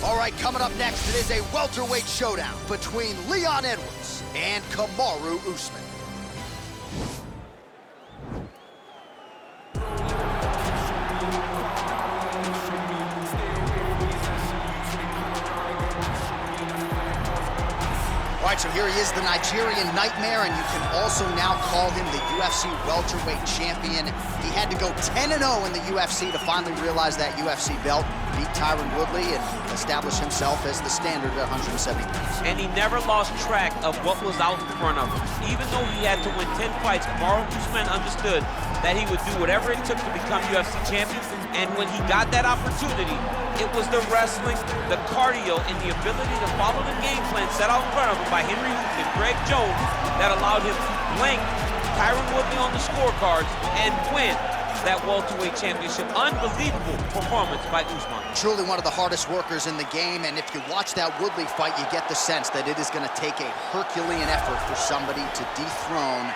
All right, coming up next, it is a welterweight showdown between Leon Edwards and Kamaru Usman. All right, so here he is, the Nigerian Nightmare, and you can also now call him the UFC welterweight champion. He had to go 10-0 in the UFC to finally realize that UFC belt, beat Tyron Woodley, and establish himself as the standard at 170 pounds. And he never lost track of what was out in front of him. Even though he had to win 10 fights, Kamaru Usman understood that he would do whatever it took to become UFC champion. And when he got that opportunity, it was the wrestling, the cardio, and the ability to follow the game plan set out in front of him by Henry Hooft and Greg Jones that allowed him to blank Tyron Woodley on the scorecards and win that welterweight championship. Unbelievable performance by Usman. Truly one of the hardest workers in the game, and if you watch that Woodley fight, you get the sense that it is going to take a Herculean effort for somebody to dethrone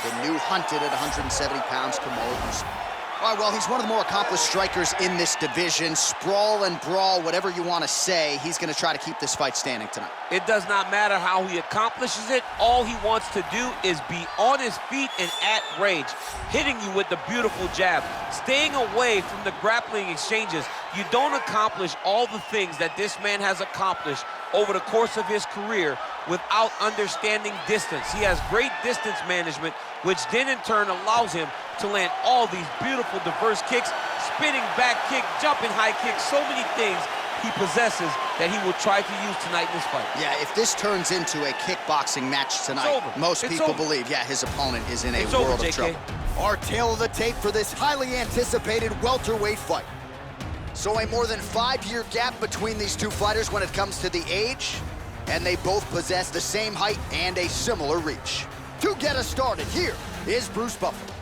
the new hunted at 170 pounds, Kamaru Usman. All right, well, he's one of the more accomplished strikers in this division. Sprawl and brawl, whatever you want to say, he's going to try to keep this fight standing tonight. It does not matter how he accomplishes it. All he wants to do is be on his feet and at range, hitting you with the beautiful jab, staying away from the grappling exchanges. You don't accomplish all the things that this man has accomplished over the course of his career without understanding distance. He has great distance management, which then in turn allows him to land all these beautiful, diverse kicks, spinning back kick, jumping high kick, so many things he possesses that he will try to use tonight in this fight. Yeah, if this turns into a kickboxing match tonight, most people believe, yeah, his opponent is in a world of trouble. Our tail of the tape for this highly anticipated welterweight fight. So a more than 5-year gap between these two fighters when it comes to the age, and they both possess the same height and a similar reach. To get us started, here is Bruce Buffer.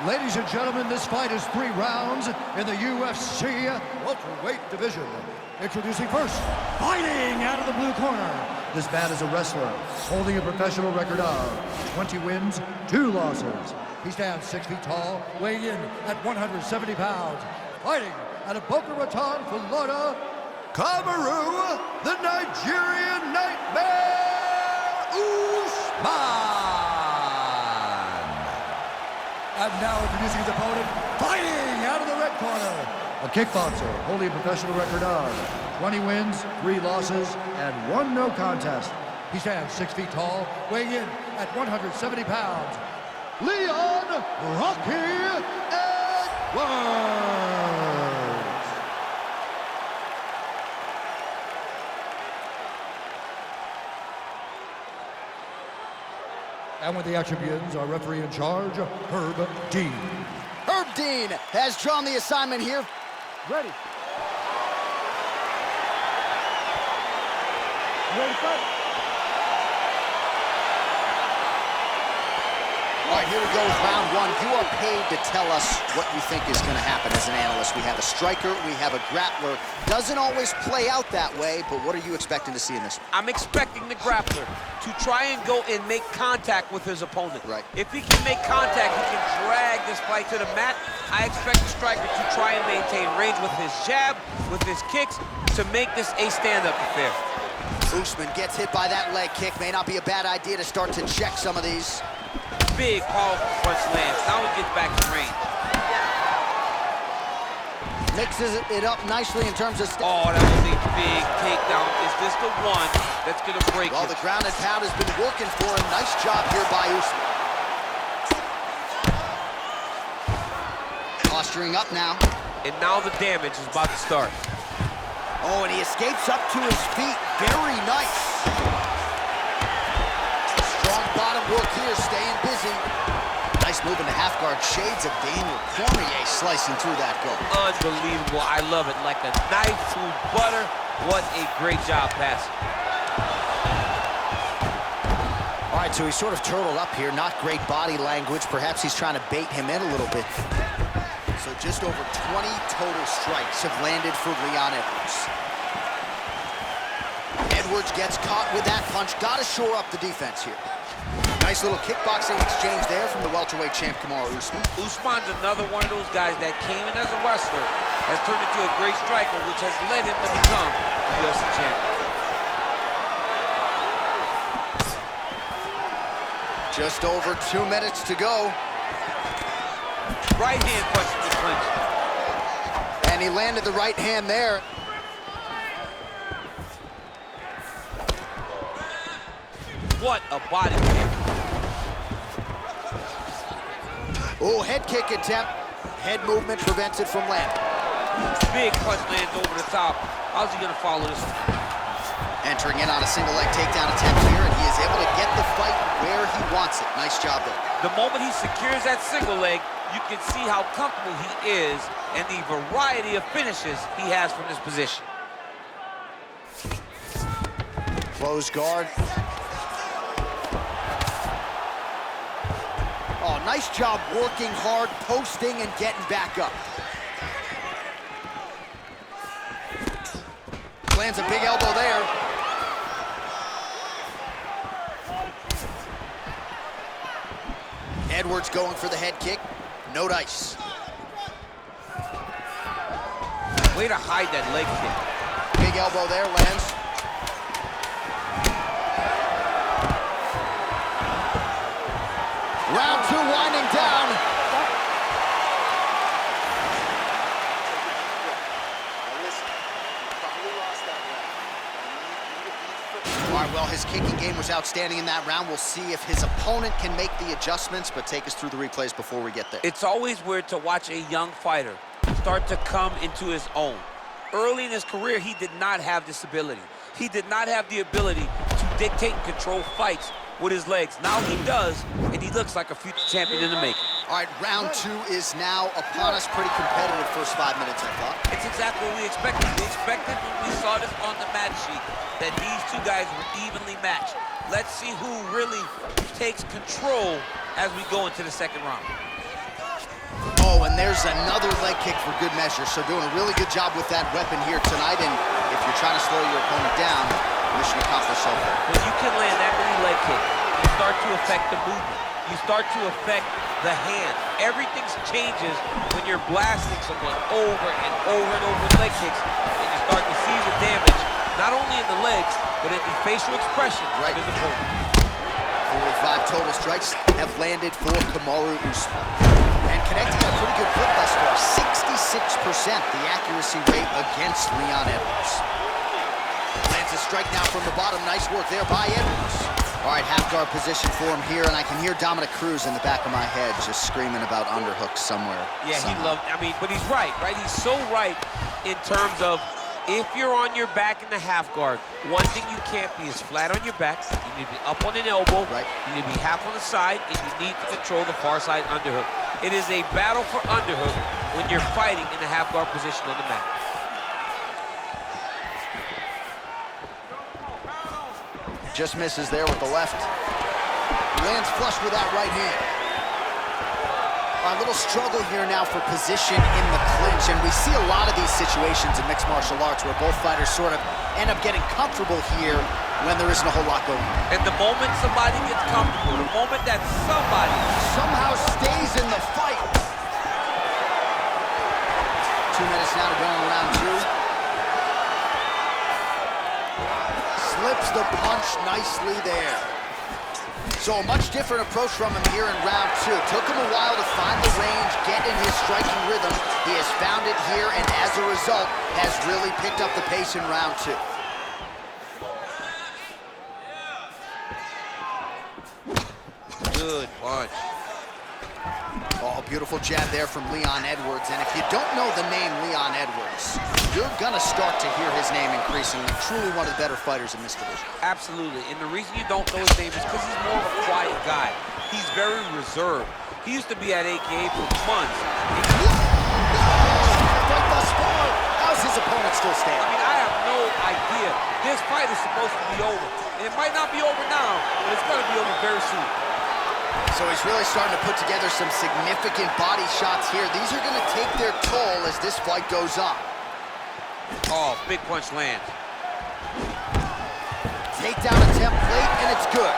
Ladies and gentlemen, this fight is 3 rounds in the UFC welterweight division. Introducing first, fighting out of the blue corner. This man is a wrestler, holding a professional record of 20 wins, 2 losses. He stands 6 feet tall, weighing in at 170 pounds. Fighting out of Boca Raton, Florida, Kamaru, the Nigerian Nightmare, Usman. And now introducing his opponent, fighting out of the red corner. A kickboxer, holding a professional record of 20 wins, 3 losses, and 1 no contest. He stands 6 feet tall, weighing in at 170 pounds. Leon Rocky Edwards. And when the action begins, our referee in charge, Herb Dean. Herb Dean has drawn the assignment here. Ready. Ready, fight. All right, here we go with round 1. You are paid to tell us what you think is going to happen as an analyst. We have a striker, we have a grappler. Doesn't always play out that way, but what are you expecting to see in this one? I'm expecting the grappler to try and go and make contact with his opponent. Right. If he can make contact, he can drag this fight to the mat. I expect the striker to try and maintain range with his jab, with his kicks, to make this a stand-up affair. Usman gets hit by that leg kick. May not be a bad idea to start to check some of these. Big, powerful punch lands. Now he gets back to range. Mixes it up nicely in terms of... Oh, that was a big takedown. Is this the one that's going to break Well, him? the ground and pound has been working for him. Nice job here by Usman. Posturing up now. And now the damage is about to start. Oh, and he escapes up to his feet. Very nice. Strong bottom work here, staying busy. Nice move into half guard. Shades of Daniel Cormier slicing through that goal. Unbelievable. I love it. Like a knife through butter. What a great job passing. All right, so he's sort of turtled up here. Not great body language. Perhaps he's trying to bait him in a little bit. So just over 20 total strikes have landed for Leon Edwards. Edwards gets caught with that punch. Got to shore up the defense here. Nice little kickboxing exchange there from the welterweight champ, Kamaru Usman. Usman's another one of those guys that came in as a wrestler, has turned into a great striker, which has led him to become the UFC champion. Just over 2 minutes to go. Right hand punch to the clinch. And he landed the right hand there. What a body kick. Oh, head kick attempt. Head movement prevents it from landing. Big punch lands over the top. How's he gonna follow this one? Entering in on a single leg takedown attempt here, and he is able to get the fight where he wants it. Nice job there. The moment he secures that single leg, you can see how comfortable he is and the variety of finishes he has from this position. Close guard. Oh, nice job working hard, posting, and getting back up. Lands a big elbow there. Edwards going for the head kick. No dice. Way to hide that leg kick. Big elbow there, lands. Round 2 winding down. All right, well, his kicking game was outstanding in that round. We'll see if his opponent can make the adjustments, but take us through the replays before we get there. It's always weird to watch a young fighter start to come into his own. Early in his career, he did not have this ability. He did not have the ability to dictate and control fights with his legs. Now he does, and he looks like a future champion in the making. All right, round 2 is now upon us. Pretty competitive first 5 minutes, I thought. It's exactly what we expected. We expected when we saw this on the match sheet that these two guys were evenly matched. Let's see who really takes control as we go into the second round. Oh, and there's another leg kick for good measure. So doing a really good job with that weapon here tonight. And if you're trying to slow your opponent down, mission accomplished so far. When you can land that many leg kicks, you start to affect the movement. You start to affect the hand. Everything changes when you're blasting someone over and over and over with leg kicks, and you start to see the damage, not only in the legs, but in the facial expression of his opponent. 45 total strikes have landed for Kamaru Usman. And connecting at a pretty good clip thus far, 66% the accuracy rate against Leon Edwards. Lands a strike now from the bottom. Nice work there by Edwards. All right, half guard position for him here, and I can hear Dominic Cruz in the back of my head just screaming about underhooks somewhere. Yeah, somehow. he loved, I mean, but he's right? He's so right in terms of if you're on your back in the half guard, one thing you can't be is flat on your back. You need to be up on an elbow. Right. You need to be half on the side, and you need to control the far side underhook. It is a battle for underhook when you're fighting in the half guard position on the mat. Just misses there with the left. Lands flush with that right hand. A little struggle here now for position in the clinch, and we see a lot of these situations in mixed martial arts where both fighters sort of end up getting comfortable here when there isn't a whole lot going on. And the moment somebody gets comfortable, the moment that somebody somehow stays in the fight. 2 minutes now to go in round 2. Slips the punch nicely there. So a much different approach from him here in round 2. Took him a while to find the range, get in his striking rhythm. He has found it here, and as a result, has really picked up the pace in round 2. Good punch. Oh, beautiful jab there from Leon Edwards. And if you don't know the name Leon Edwards, you're gonna start to hear his name increasingly. Truly one of the better fighters in this division. Absolutely, and the reason you don't know his name is because he's more of a quiet guy. He's very reserved. He used to be at AKA for months. Thus far, how's his opponent still standing? I mean, I have no idea. This fight is supposed to be over. And it might not be over now, but it's gonna be over very soon. So he's really starting to put together some significant body shots here. These are gonna take their toll as this fight goes on. Oh, big punch lands. Takedown attempt late, and it's good.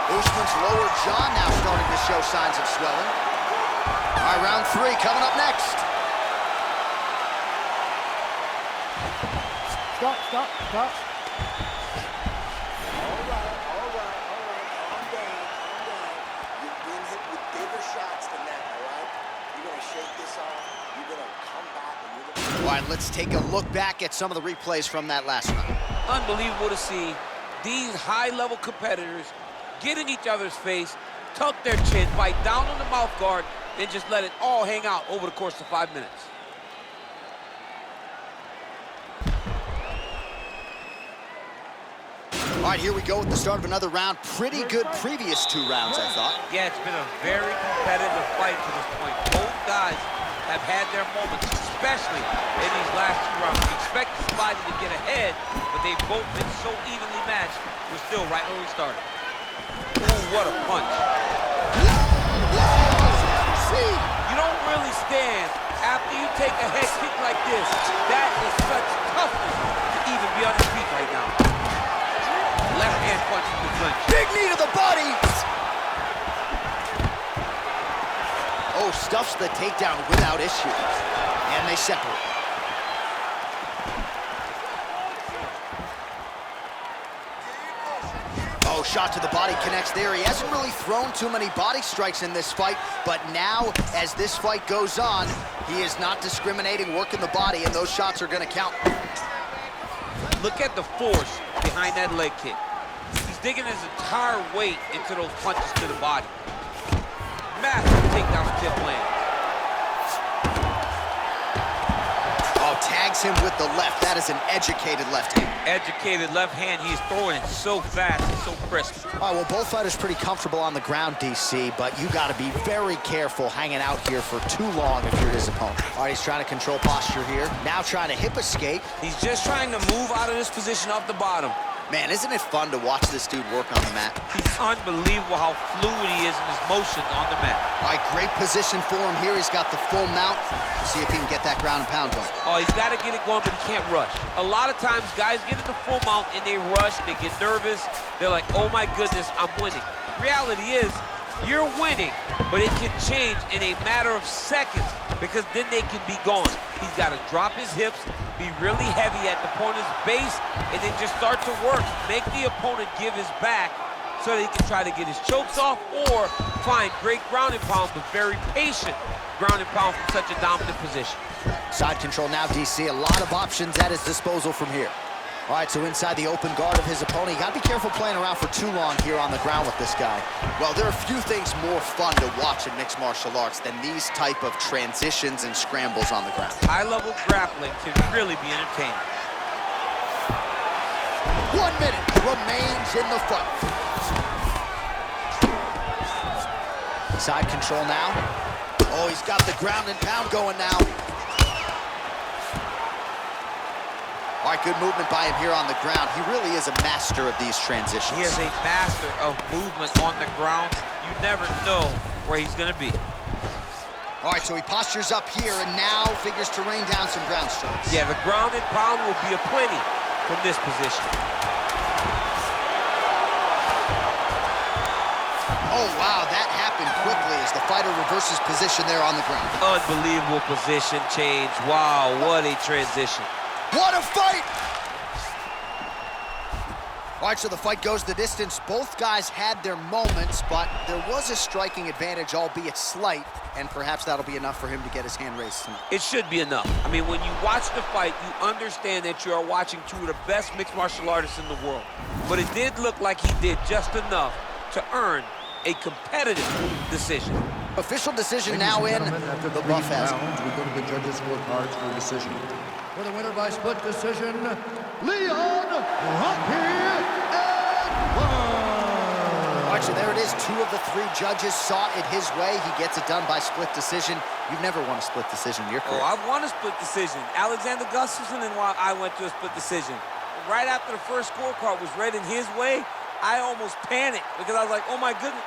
Usman's lower jaw now starting to show signs of swelling. All right, round 3 coming up next. Stop. All right. Calm down. You've been hit with bigger shots than that, all right? You're going to shake this off. You're going to come back and you're going to... All right, let's take a look back at some of the replays from that last round. Unbelievable to see these high-level competitors get in each other's face, tuck their chin, bite down on the mouth guard, then just let it all hang out over the course of 5 minutes. All right, here we go with the start of another round. Pretty good previous 2 rounds, I thought. Yeah, it's been a very competitive fight to this point. Both guys have had their moments, especially in these last 2 rounds. We expect somebody to get ahead, but they've both been so evenly matched. We're still right where we started. Ooh, what a punch. You don't really stand after you take a head kick like this. That is such toughness to even be on his feet right now. Left hand punch to the clinch. Big knee to the body. Oh, stuffs the takedown without issue. And they separate. Oh, shot to the body connects there. He hasn't really thrown too many body strikes in this fight, but now, as this fight goes on, he is not discriminating, working the body, and those shots are gonna count. Look at the force behind that leg kick. He's digging his entire weight into those punches to the body. Massive takedown tip land. Oh, tags him with the left. That is an educated left hand. Educated left hand. He's throwing it so fast and so crisp. All right, well, both fighters pretty comfortable on the ground, DC, but you got to be very careful hanging out here for too long if you're his opponent. All right, he's trying to control posture here. Now trying to hip escape. He's just trying to move out of this position off the bottom. Man, isn't it fun to watch this dude work on the mat? He's unbelievable how fluid he is in his motions on the mat. All right, great position for him here. He's got the full mount. See if he can get that ground and pound going. Oh, he's got to get it going, but he can't rush. A lot of times, guys get into full mount and they rush, they get nervous. They're like, oh my goodness, I'm winning. Reality is, you're winning, but it can change in a matter of seconds because then they can be gone. He's got to drop his hips, be really heavy at the opponent's base, and then just start to work. Make the opponent give his back so that he can try to get his chokes off or find great ground and pound, but very patient ground and pound from such a dominant position. Side control now, DC. A lot of options at his disposal from here. All right, so inside the open guard of his opponent. You got to be careful playing around for too long here on the ground with this guy. Well, there are few things more fun to watch in mixed martial arts than these type of transitions and scrambles on the ground. High-level grappling can really be entertaining. 1 minute remains in the fight. Side control now. Oh, he's got the ground and pound going now. All right, good movement by him here on the ground. He really is a master of these transitions. He is a master of movement on the ground. You never know where he's going to be. All right, so he postures up here and now figures to rain down some ground strikes. Yeah, the ground and pound will be aplenty from this position. Oh, wow, that happened quickly as the fighter reverses position there on the ground. Unbelievable position change. Wow, what a transition. What a fight! All right, so the fight goes the distance. Both guys had their moments, but there was a striking advantage, albeit slight, and perhaps that'll be enough for him to get his hand raised tonight. It should be enough. I mean, when you watch the fight, you understand that you are watching two of the best mixed martial artists in the world. But it did look like he did just enough to earn a competitive decision. Official decision now in. After The buff has it. rounds, we go to the judges' scorecards for a decision. For the winner by split decision, Leon Rocky Edwards. All right, so there it is. 2 of the 3 judges saw it his way. He gets it done by split decision. You've never won a split decision in your career. Oh, I've won a split decision. Alexander Gustafsson and I went to a split decision. Right after the first scorecard was read in his way, I almost panicked because I was like, oh my goodness,